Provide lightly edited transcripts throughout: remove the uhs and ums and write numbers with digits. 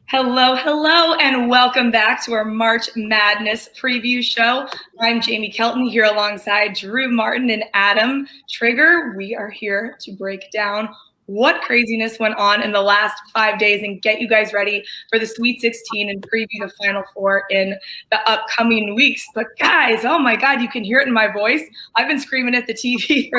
Hello, and welcome back to our March Madness preview show. I'm Jamie Kelton here alongside Drew Martin and Adam Trigger. We are here to break down what craziness went on in the last 5 days and get you guys ready for the Sweet 16 and preview the Final Four in the upcoming weeks. But guys, oh my God, you can hear it in my voice. I've been screaming at the TV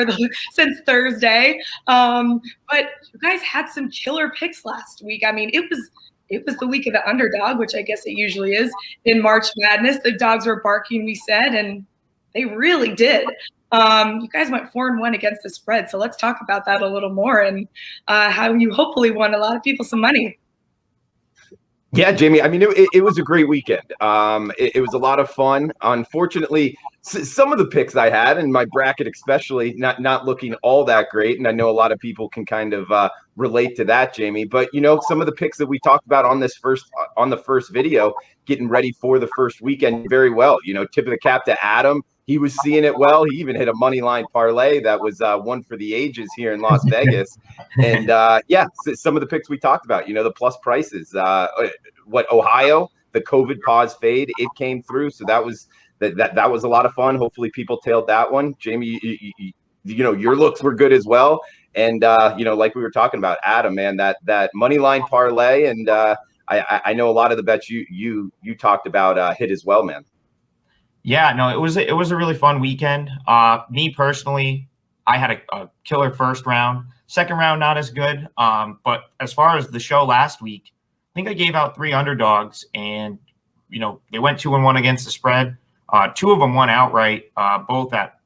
since Thursday. But you guys had some killer picks last week. I mean, it was the week of the underdog, which I guess it usually is in March Madness. The dogs were barking, we said, and they really did. You guys went 4-1 against the spread, so let's talk about that a little more and how you hopefully won a lot of people some money. Yeah, Jamie, I mean, it was a great weekend. It was a lot of fun. Unfortunately, some of the picks I had, and my bracket especially, not looking all that great. And I know a lot of people can kind of relate to that, Jamie. But, you know, some of the picks that we talked about on the first video, getting ready for the first weekend very well. You know, tip of the cap to Adam. He was seeing it well. He even hit a money line parlay that was one for the ages here in Las Vegas. And some of the picks we talked about, you know, the plus prices, Ohio, the COVID pause fade, it came through. So that was a lot of fun. Hopefully people tailed that one. Jamie, you know, your looks were good as well. And, you know, like we were talking about, Adam, man, that money line parlay. And I know a lot of the bets you talked about hit as well, man. Yeah, no, it was a really fun weekend. Me personally, I had a killer first round. Second round, not as good. But as far as the show last week, I think I gave out 3 underdogs, and you know they went 2-1 against the spread. 2 of them won outright, both at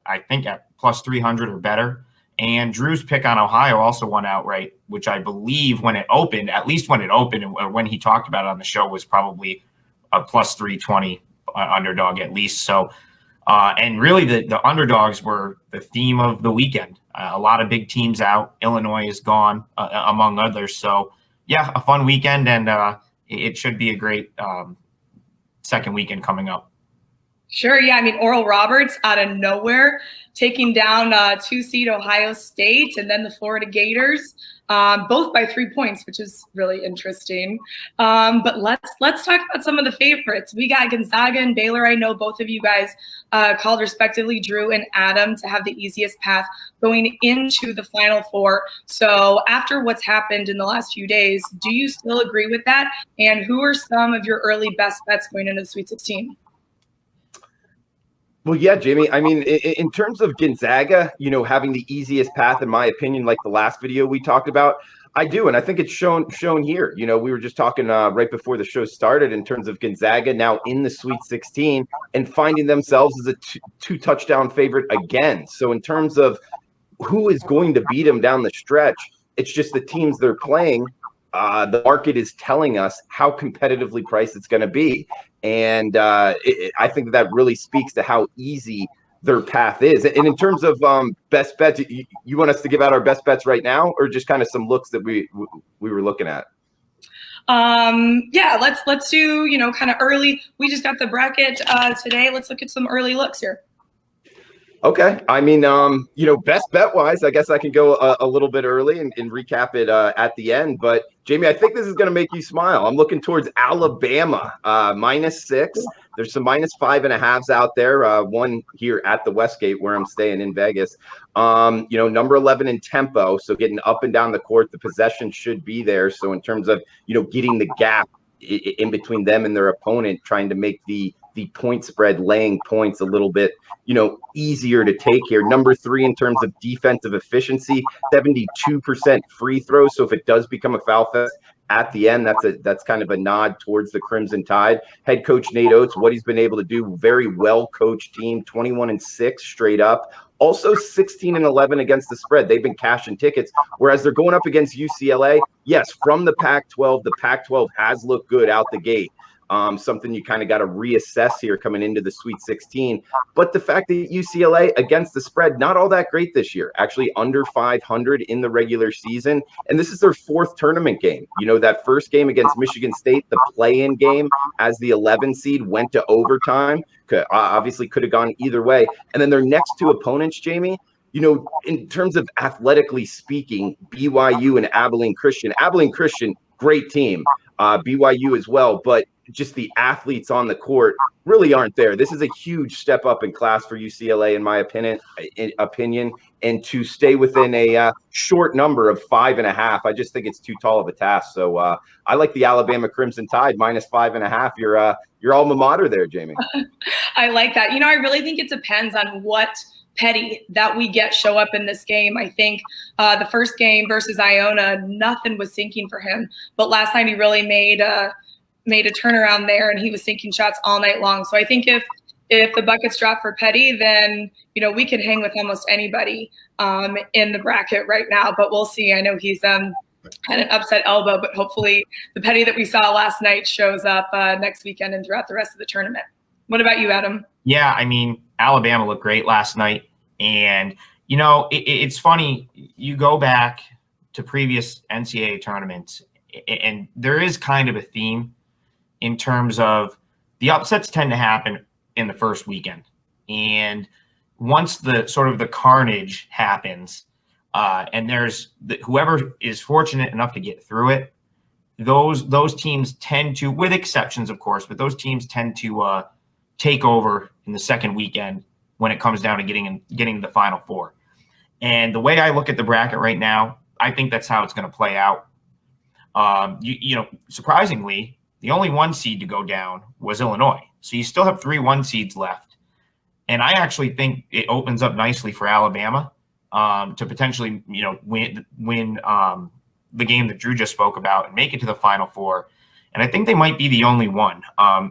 plus 300 or better. And Drew's pick on Ohio also won outright, which I believe when it opened, at least when it opened, or when he talked about it on the show, was probably a plus 320. Underdog at least. So and really the underdogs were the theme of the weekend. A lot of big teams out. Illinois is gone, among others. So yeah, a fun weekend, and it should be a great second weekend coming up. Sure, yeah. I mean, Oral Roberts out of nowhere taking down 2-seed Ohio State and then the Florida Gators, both by 3 points, which is really interesting. But let's talk about some of the favorites. We got Gonzaga and Baylor. I know both of you guys called respectively Drew and Adam to have the easiest path going into the Final Four. So after what's happened in the last few days, do you still agree with that? And who are some of your early best bets going into the Sweet 16? Well, yeah, Jamie, I mean, in terms of Gonzaga, you know, having the easiest path, in my opinion, like the last video we talked about, I do. And I think it's shown here. You know, we were just talking right before the show started in terms of Gonzaga now in the Sweet 16 and finding themselves as a two touchdown favorite again. So in terms of who is going to beat them down the stretch, it's just the teams they're playing. The market is telling us how competitively priced it's going to be. And I think that really speaks to how easy their path is. And in terms of best bets, you want us to give out our best bets right now, or just kind of some looks that we were looking at? Yeah, let's do, you know, kind of early. We just got the bracket today. Let's look at some early looks here. Okay. I mean, you know, best bet wise, I guess I can go a little bit early and recap it at the end. But Jamie, I think this is going to make you smile. I'm looking towards Alabama, -6. There's some -5.5s out there. One here at the Westgate where I'm staying in Vegas. You know, number 11 in tempo. So getting up and down the court, the possession should be there. So in terms of, you know, getting the gap in between them and their opponent, trying to make the point spread, laying points a little bit, you know, easier to take here. Number 3 in terms of defensive efficiency, 72% free throws. So if it does become a foul fest at the end, that's kind of a nod towards the Crimson Tide. Head coach Nate Oates, what he's been able to do, very well coached team, 21-6 straight up. Also 16-11 against the spread. They've been cashing tickets, whereas they're going up against UCLA. Yes, from the Pac-12, the Pac-12 has looked good out the gate. Something you kind of got to reassess here coming into the Sweet 16. But the fact that UCLA against the spread, not all that great this year, actually under 500 in the regular season. And this is their 4th tournament game. You know, that first game against Michigan State, the play-in game as the 11 seed, went to overtime. Obviously could have gone either way. And then their next 2 opponents, Jamie, in terms of athletically speaking, BYU and Abilene Christian, great team, BYU as well, but just the athletes on the court really aren't there. This is a huge step up in class for UCLA, in my opinion, and to stay within a short number of 5.5, I just think it's too tall of a task. So I like the Alabama Crimson Tide -5.5. Your alma mater there, Jamie. I like that. I really think it depends on what Petty that we get show up in this game. I think the first game versus Iona, nothing was sinking for him, but last night he really made a turnaround there, and he was sinking shots all night long. So I think if the buckets drop for Petty, then we could hang with almost anybody in the bracket right now. But we'll see. I know he's had an upset elbow, but hopefully the Petty that we saw last night shows up next weekend and throughout the rest of the tournament. What about you, Adam? Yeah, I mean, Alabama looked great last night. And, it's funny. You go back to previous NCAA tournaments, and there is kind of a theme in terms of the upsets tend to happen in the first weekend. And once the carnage happens, and there's whoever is fortunate enough to get through it, those teams tend to, with exceptions, of course, but those teams tend to take over in the second weekend when it comes down to getting the Final Four. And the way I look at the bracket right now, I think that's how it's going to play out. Surprisingly, the only 1 seed to go down was Illinois. So you still have 3 1 seeds left. And I actually think it opens up nicely for Alabama to potentially, win the game that Drew just spoke about and make it to the Final Four. And I think they might be the only one.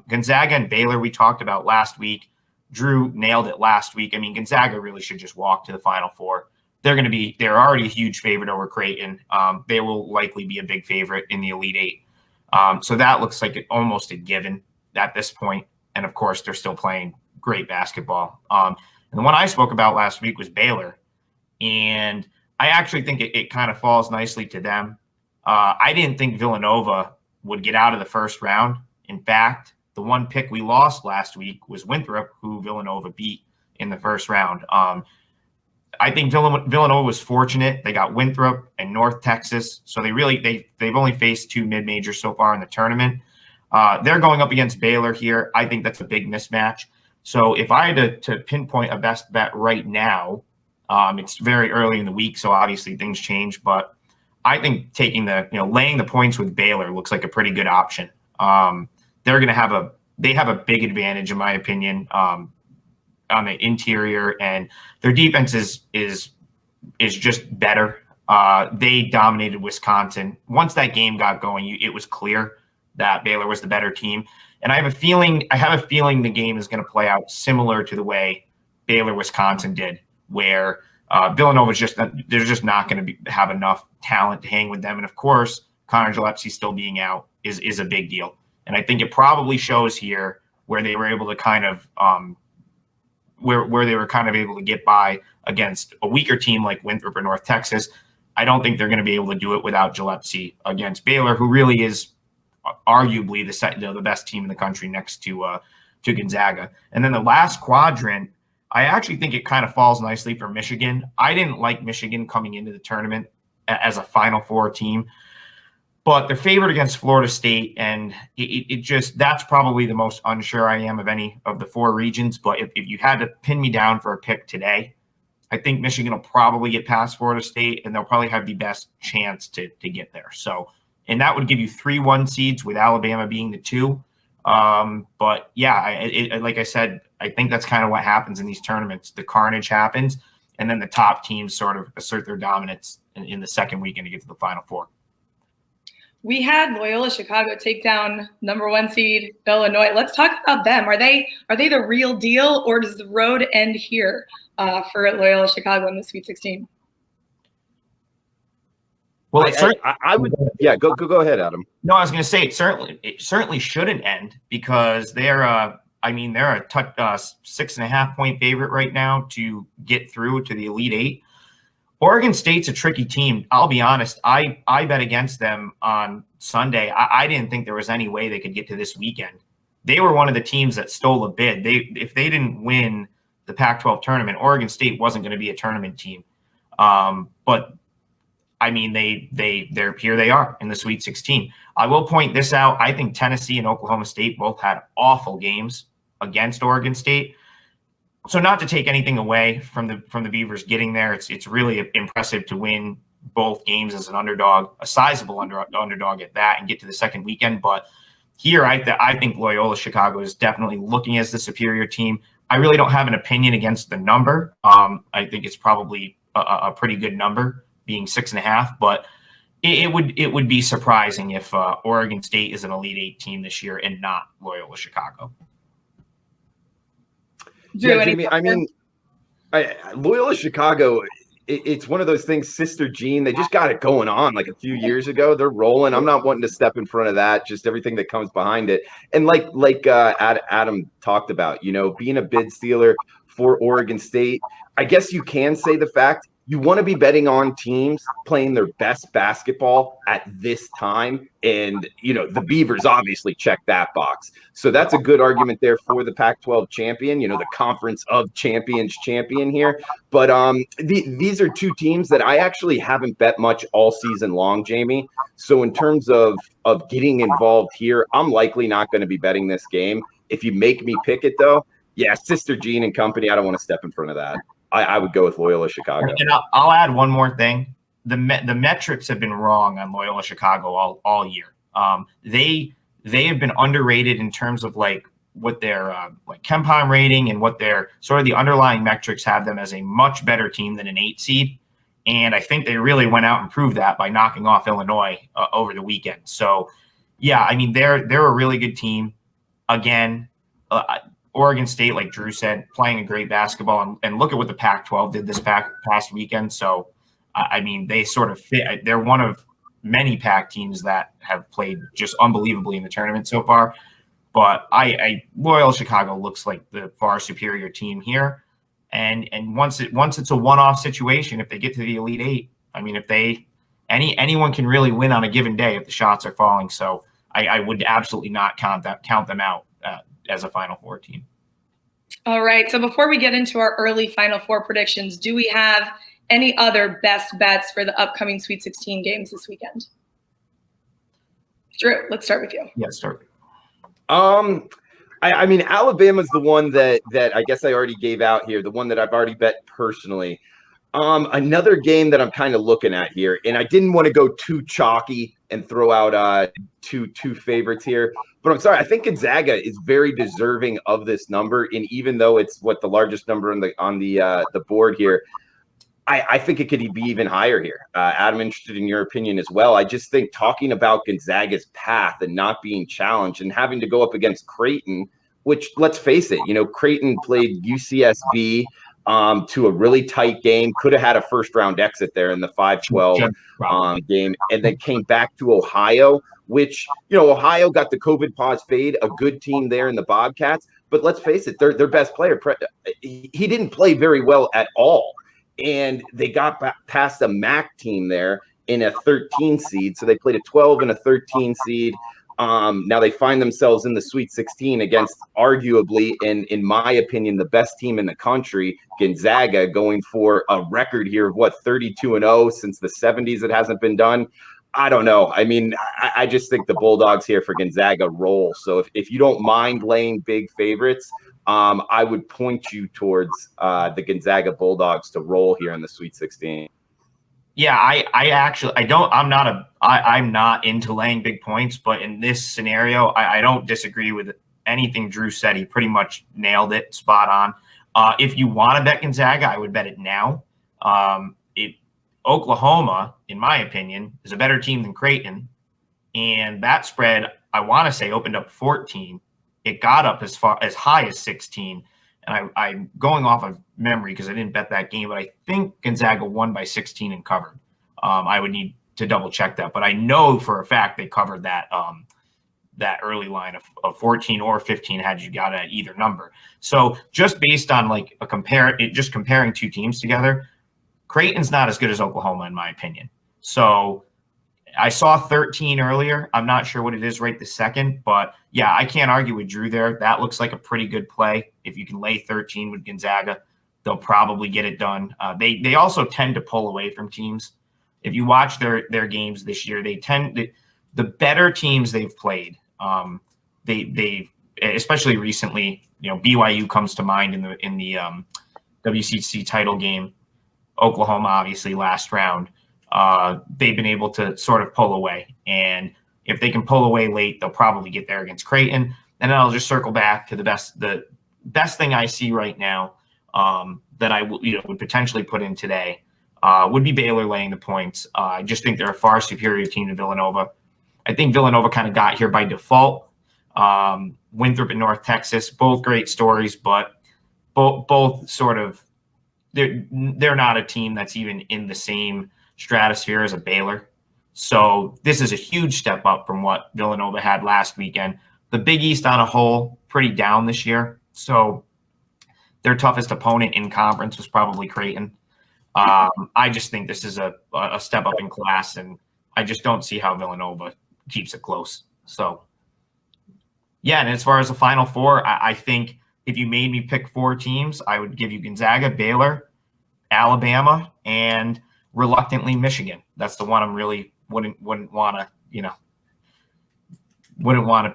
Gonzaga and Baylor, we talked about last week. Drew nailed it last week. I mean, Gonzaga really should just walk to the Final Four. They're already a huge favorite over Creighton. They will likely be a big favorite in the Elite Eight. So that looks like almost a given at this point. And of course, they're still playing great basketball. And the one I spoke about last week was Baylor. And I actually think it kind of falls nicely to them. I didn't think Villanova would get out of the first round. In fact, the one pick we lost last week was Winthrop, who Villanova beat in the first round. I think Villanova was fortunate. They got Winthrop and North Texas. So they've only faced 2 mid-majors so far in the tournament. They're going up against Baylor here. I think that's a big mismatch. So if I had to pinpoint a best bet right now, it's very early in the week, so obviously things change. But I think taking laying the points with Baylor looks like a pretty good option. They're going to have a big advantage, in my opinion, on the interior, and their defense is just better. They dominated Wisconsin. Once that game got going, it was clear that Baylor was the better team. And I have a feeling the game is going to play out similar to the way Baylor-Wisconsin did, where Villanova's they're just not going to have enough talent to hang with them. And of course, Connor Gillespie still being out is a big deal. And I think it probably shows here where they were able to kind of where they were kind of able to get by against a weaker team like Winthrop or North Texas. I don't think they're going to be able to do it without Gillespie against Baylor, who really is arguably the best team in the country next to Gonzaga. And then the last quadrant, I actually think it kind of falls nicely for Michigan. I didn't like Michigan coming into the tournament as a Final Four team, but they're favored against Florida State, and that's probably the most unsure I am of any of the 4 regions. But if you had to pin me down for a pick today, I think Michigan will probably get past Florida State, and they'll probably have the best chance to get there. So, and that would give you 3 1 seeds with Alabama being the 2. But yeah, like I said, I think that's kind of what happens in these tournaments. The carnage happens, and then the top teams sort of assert their dominance in the second weekend to get to the Final Four. We had Loyola Chicago take down number 1 seed Illinois. Let's talk about them. Are they the real deal, or does the road end here for Loyola Chicago in the Sweet 16? Well, I would, yeah, go ahead, Adam. No, I was going to say it certainly shouldn't end, because they're a 6.5 point favorite right now to get through to the Elite Eight. Oregon State's a tricky team. I'll be honest. I bet against them on Sunday. I didn't think there was any way they could get to this weekend. They were one of the teams that stole a bid. If they didn't win the Pac-12 tournament, Oregon State wasn't going to be a tournament team. But I mean, they're here. They are in the Sweet 16. I will point this out. I think Tennessee and Oklahoma State both had awful games against Oregon State. So not to take anything away from the Beavers getting there, it's really impressive to win both games as an underdog, a sizable underdog at that, and get to the second weekend. But here, I think Loyola Chicago is definitely looking as the superior team. I really don't have an opinion against the number. I think it's probably a pretty good number, being 6.5. But it would be surprising if Oregon State is an Elite Eight team this year and not Loyola Chicago. Yeah, Jimmy, I mean, Loyola Chicago, it's one of those things, Sister Jean, they just got it going on like a few years ago. They're rolling. I'm not wanting to step in front of that, just everything that comes behind it. And like Adam talked about, being a bid stealer for Oregon State, I guess you can say the fact you want to be betting on teams playing their best basketball at this time. And, the Beavers obviously check that box. So that's a good argument there for the Pac-12 champion, the conference of champions champion here. But these are two teams that I actually haven't bet much all season long, Jamie. So in terms of getting involved here, I'm likely not going to be betting this game. If you make me pick it, though, yeah, Sister Jean and company, I don't want to step in front of that. I would go with Loyola Chicago. And I'll add one more thing. The metrics have been wrong on Loyola Chicago all year. They have been underrated in terms of like what their like KenPom rating and what their sort of the underlying metrics have them as a much better team than an 8 seed. And I think they really went out and proved that by knocking off Illinois over the weekend. So yeah, I mean they're a really good team. Again, Oregon State, like Drew said, playing a great basketball, and look at what the Pac-12 did this past weekend. So, I mean, they sort of fit. They're one of many Pac teams that have played just unbelievably in the tournament so far. But Loyola Chicago looks like the far superior team here. And once it's a one-off situation, if they get to the Elite Eight, I mean, if anyone can really win on a given day if the shots are falling. So I would absolutely not count them out as a Final Four team. All right. So before we get into our early Final Four predictions, do we have any other best bets for the upcoming Sweet 16 games this weekend? Drew, let's start with you. Yeah, start. I mean, Alabama's the one that I guess I already gave out here, the one that I've already bet personally. Another game that I'm kind of looking at here, and I didn't want to go too chalky and throw out two favorites here, but I'm sorry, I think Gonzaga is very deserving of this number, and even though it's the largest number on the board here, I think it could be even higher here. Adam, interested in your opinion as well. I just think talking about Gonzaga's path and not being challenged and having to go up against Creighton, which let's face it, Creighton played UCSB to a really tight game, could have had a first round exit there in the 5-12 game, and then came back to Ohio, which, Ohio got the COVID pause fade, a good team there in the Bobcats. But let's face it, their best player, he didn't play very well at all. And they got past a MAC team there in a 13 seed. So they played a 12 and a 13 seed. Now they find themselves in the Sweet 16 against arguably, in my opinion, the best team in the country, Gonzaga, going for a record here of 32-0 since the 70s. It hasn't been done. I don't know. I mean, I just think the Bulldogs here for Gonzaga roll. So if you don't mind laying big favorites, I would point you towards the Gonzaga Bulldogs to roll here in the Sweet 16. Yeah, I'm not into laying big points, but in this scenario, I don't disagree with anything Drew said. He pretty much nailed it, spot on. If you want to bet Gonzaga, I would bet it now. Oklahoma, in my opinion, is a better team than Creighton, and that spread, I want to say, opened up 14. It got up as high as 16. And I'm going off of memory because I didn't bet that game, but I think Gonzaga won by 16 and covered. I would need to double check that, but I know for a fact they covered that early line of 14 or 15 had you got at either number. So just based on like just comparing two teams together, Creighton's not as good as Oklahoma in my opinion. So I saw 13 earlier. I'm not sure what it is right this second, but yeah, I can't argue with Drew there. That looks like a pretty good play. If you can lay 13 with Gonzaga, they'll probably get it done. They also tend to pull away from teams. If you watch their games this year, they tend to, the better teams they've played. They especially recently, BYU comes to mind in the WCC title game. Oklahoma, obviously, last round. They've been able to sort of pull away. And if they can pull away late, they'll probably get there against Creighton. And then I'll just circle back to the best thing I see right now that I would potentially put in today would be Baylor laying the points. I just think they're a far superior team to Villanova. I think Villanova kind of got here by default. Winthrop and North Texas, both great stories, but both sort of they're not a team that's even in the same stratosphere as a Baylor. So this is a huge step up from what Villanova had last weekend. The Big East on a whole, pretty down this year. So their toughest opponent in conference was probably Creighton. I just think this is a step up in class, and I just don't see how Villanova keeps it close. So, yeah, and as far as the Final Four, I think if you made me pick 4 teams, I would give you Gonzaga, Baylor, Alabama, and reluctantly Michigan. That's the one I'm really wouldn't want to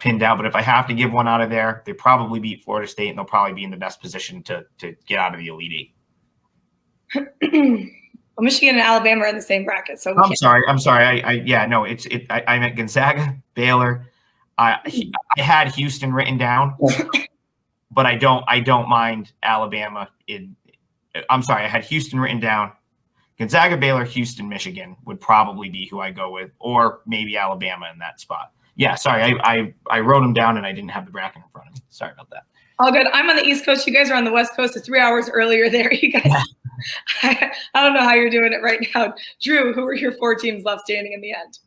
pin down. But if I have to give one out of there, they probably beat Florida State, and they'll probably be in the best position to get out of the Elite Eight. Well, Michigan and Alabama are in the same bracket. So I'm sorry. I meant Gonzaga, Baylor. I had Houston written down, but I don't mind Alabama. I'm sorry, I had Houston written down. Gonzaga, Baylor, Houston, Michigan would probably be who I go with, or maybe Alabama in that spot. Yeah, sorry, I wrote them down and I didn't have the bracket in front of me. Sorry about that. All good. I'm on the East Coast. You guys are on the West Coast. It's 3 hours earlier there. You guys, I don't know how you're doing it right now. Drew, who were your 4 teams left standing in the end?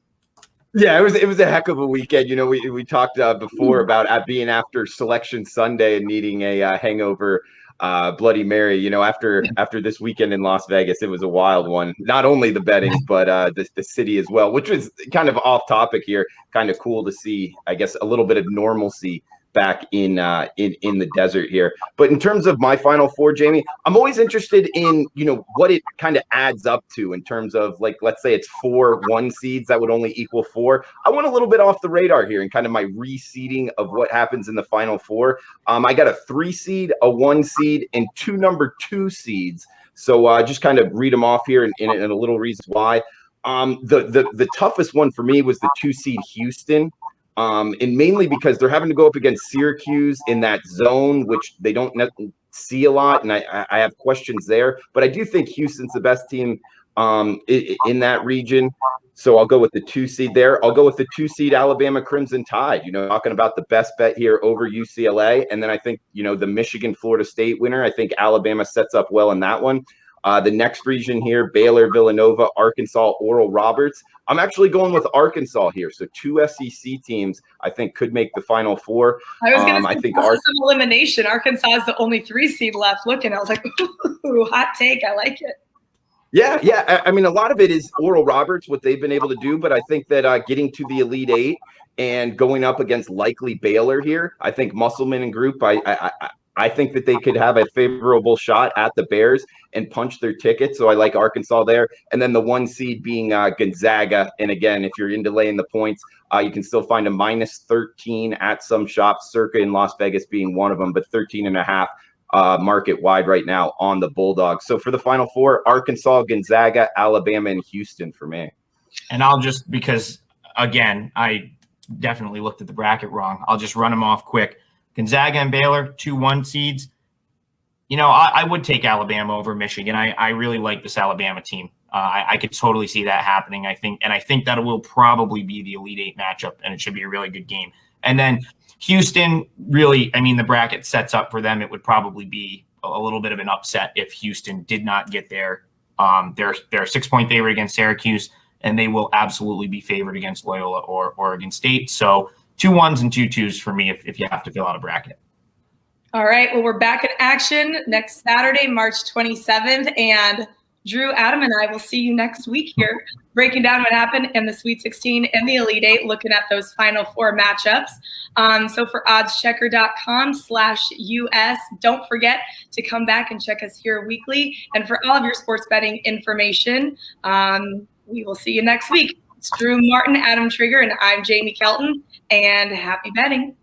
Yeah, it was a heck of a weekend. We talked before about being after Selection Sunday and needing a hangover Bloody Mary. After this weekend in Las Vegas, it was a wild one. Not only the betting, but the city as well, which was kind of off topic here. Kind of cool to see, I guess, a little bit of normalcy back in the desert here. But in terms of my Final Four, Jamie, I'm always interested in what it kind of adds up to in terms of, like, let's say it's 4 1 seeds that would only equal 4. I went a little bit off the radar here and kind of my reseeding of what happens in the Final Four. I got a 3 seed, a 1 seed, and 2 number 2 seeds. So just kind of read them off here and a little reason why. The toughest one for me was the 2 seed Houston. And mainly because they're having to go up against Syracuse in that zone, which they don't see a lot. And I have questions there. But I do think Houston's the best team in that region. So I'll go with the 2 seed there. I'll go with the 2 seed Alabama Crimson Tide, talking about the best bet here over UCLA. And then I think, the Michigan Florida State winner, I think Alabama sets up well in that one. The next region here, Baylor, Villanova, Arkansas, Oral Roberts. I'm actually going with Arkansas here. So 2 SEC teams, I think, could make the Final Four. I was going to say, I think elimination. Arkansas is the only 3 seed left. Looking, I was like, ooh, hot take. I like it. Yeah. I mean, a lot of it is Oral Roberts, what they've been able to do. But I think that getting to the Elite Eight and going up against likely Baylor here, I think Musselman and group, I think that they could have a favorable shot at the Bears and punch their ticket. So I like Arkansas there. And then the 1 seed being Gonzaga. And again, if you're into laying the points, you can still find a -13 at some shops, circa in Las Vegas being one of them, but 13.5 market wide right now on the Bulldogs. So for the Final Four, Arkansas, Gonzaga, Alabama, and Houston for me. And I'll just, because again, I definitely looked at the bracket wrong, I'll just run them off quick. Gonzaga and Baylor, 2 1 seeds. I would take Alabama over Michigan. I really like this Alabama team. I could totally see that happening. I think that will probably be the Elite Eight matchup, and it should be a really good game. And then Houston, really, I mean, the bracket sets up for them. It would probably be a little bit of an upset if Houston did not get there. They're a 6-point favorite against Syracuse, and they will absolutely be favored against Loyola or Oregon State. So 2 1s and 2 2s for me if you have to fill out a bracket. All right. Well, we're back in action next Saturday, March 27th. And Drew, Adam, and I will see you next week here, breaking down what happened in the Sweet 16 and the Elite Eight, looking at those Final Four matchups. So for oddschecker.com/US, don't forget to come back and check us here weekly. And for all of your sports betting information, we will see you next week. It's Drew Martin, Adam Trigger, and I'm Jamie Kelton, and happy betting.